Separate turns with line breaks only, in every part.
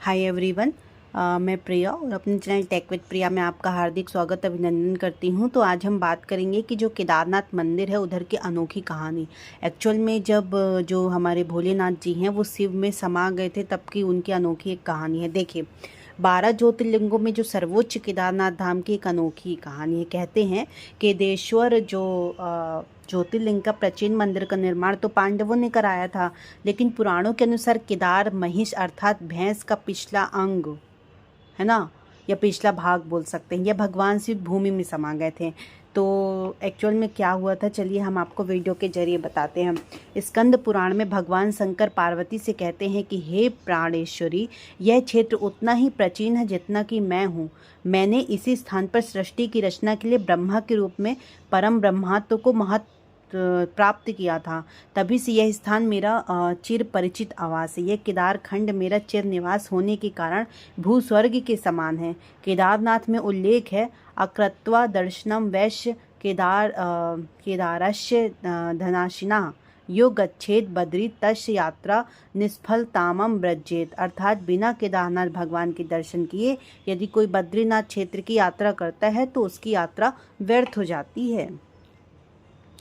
Hi everyone, मैं प्रिया और अपने चैनल टेक विद प्रिया में आपका हार्दिक स्वागत अभिनंदन करती हूं। तो आज हम बात करेंगे कि जो केदारनाथ मंदिर है उधर की अनोखी कहानी। एक्चुअल में जब जो हमारे भोलेनाथ जी हैं वो शिव में समा गए थे तब की उनकी अनोखी एक कहानी है। देखिए, 12 ज्योतिर्लिंगों में जो सर्वोच्च केदारनाथ धाम की एक अनोखी कहानी है। कहते हैं केदेश्वर जो ज्योतिर्लिंग का प्राचीन मंदिर का निर्माण तो पांडवों ने कराया था, लेकिन पुराणों के अनुसार केदार महिष अर्थात भैंस का पिछला अंग है ना, या पिछला भाग बोल सकते हैं, या भगवान शिव भूमि में समा गए थे। तो एक्चुअल में क्या हुआ था, चलिए हम आपको वीडियो के जरिए बताते हैं। स्कंद पुराण में भगवान शंकर पार्वती से कहते हैं कि हे प्राणेश्वरी, यह क्षेत्र उतना ही प्राचीन है जितना कि मैं हूँ। मैंने इसी स्थान पर सृष्टि की रचना के लिए ब्रह्मा के रूप में परम ब्रह्मत्व को महत्व प्राप्त किया था। तभी से यह स्थान मेरा चिर परिचित आवास है। यह केदार खंड मेरा चिर निवास होने के कारण भूस्वर्ग के समान है। केदारनाथ में उल्लेख है, अकृत्वा दर्शनम वैश्य केदारस्य धनाशिना यो गच्छेद बद्री तस्य यात्रा निष्फलतामम व्रजेत। अर्थात बिना केदारनाथ भगवान के दर्शन किए यदि कोई बद्रीनाथ क्षेत्र की यात्रा करता है तो उसकी यात्रा व्यर्थ हो जाती है।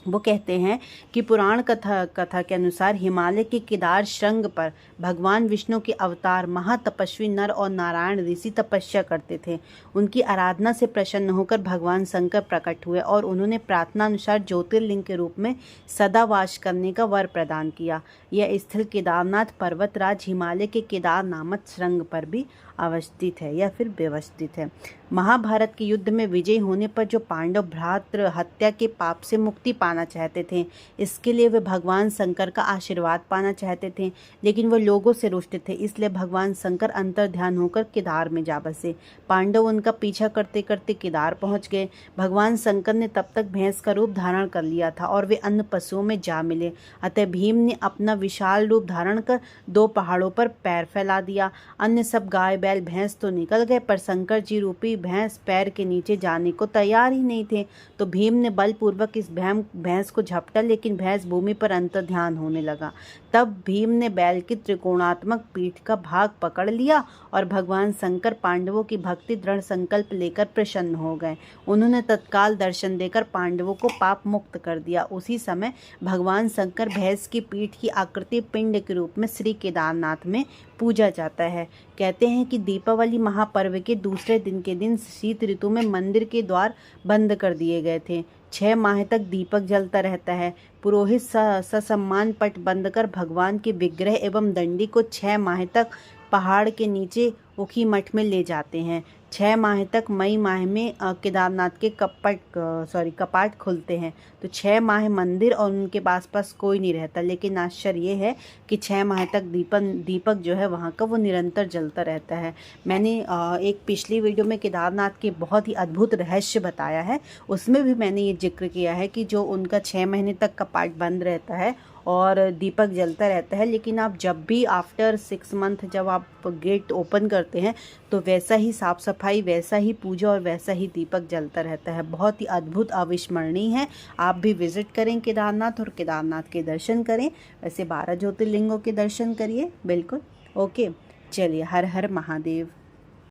वो कहते हैं कि पुराण कथा के अनुसार हिमालय के केदार श्रृंग पर भगवान विष्णु के अवतार महातपस्वी नर और नारायण ऋषि तपस्या करते थे। उनकी आराधना से प्रसन्न होकर भगवान शंकर प्रकट हुए और उन्होंने प्रार्थना अनुसार ज्योतिर्लिंग के रूप में सदा वास करने का वर प्रदान किया। यह स्थल केदारनाथ पर्वतराज हिमालय के केदार नामक श्रृंग पर भी अवस्थित है या फिर व्यवस्थित है। महाभारत के युद्ध में विजय होने पर जो पांडव भ्रातृ हत्या के पाप से मुक्ति पाना चाहते थे, इसके लिए वे भगवान शंकर का आशीर्वाद पाना चाहते थे, लेकिन वो लोगों से रुष्ट थे। इसलिए भगवान शंकर अंतर ध्यान होकर केदार में जा बसे। पांडव उनका पीछा करते करते केदार पहुंच गए। भगवान शंकर ने तब तक भैंस का रूप धारण कर लिया था और वे अन्य पशुओं में जा मिले। अतः भीम ने अपना विशाल रूप धारण कर 2 पहाड़ों पर पैर फैला दिया। अन्य सब गाय बैल भैंस तो निकल गए, पर शंकर जी रूपी भैंस पैर के नीचे जाने को तैयार ही नहीं थे। तो भीम ने बलपूर्वक इस भैंस को झपटा, लेकिन भैंस भूमि पर अंतर्ध्यान होने लगा। तब भीम ने बैल की त्रिकोणात्मक पीठ का भाग पकड़ लिया और भगवान शंकर पांडवों की भक्ति दृढ़ संकल्प लेकर प्रसन्न हो गए। उन्होंने तत्काल दर्शन देकर पांडवों को पाप मुक्त कर दिया। उसी समय भगवान शंकर भैंस की पीठ की आकृति पिंड के रूप में श्री केदारनाथ में पूजा जाता है। कहते हैं कि दीपावली महापर्व के दूसरे दिन के दिन शीत ऋतु में मंदिर के द्वार बंद कर दिए गए थे। 6 माह तक दीपक जलता रहता है। पुरोहित ससम्मान पट बंद कर भगवान के विग्रह एवं दंडी को 6 माह तक पहाड़ के नीचे उखी मठ में ले जाते हैं। 6 माह तक मई माह में केदारनाथ के कपाट खुलते हैं। तो 6 माह मंदिर और उनके आसपास कोई नहीं रहता, लेकिन आश्चर्य ये है कि 6 माह तक दीपक जो है वहाँ का वो निरंतर जलता रहता है। मैंने एक पिछली वीडियो में केदारनाथ के बहुत ही अद्भुत रहस्य बताया है, उसमें भी मैंने ये जिक्र किया है कि जो उनका 6 महीने तक कपाट बंद रहता है और दीपक जलता रहता है, लेकिन आप जब भी आफ्टर 6 मंथ जब आप गेट ओपन करते हैं तो वैसा ही साफ सफाई, वैसा ही पूजा और वैसा ही दीपक जलता रहता है। बहुत ही अद्भुत अविस्मरणीय है। आप भी विजिट करें केदारनाथ और केदारनाथ के दर्शन करें। वैसे 12 ज्योतिर्लिंगों के दर्शन करिए बिल्कुल। ओके, चलिए, हर हर महादेव।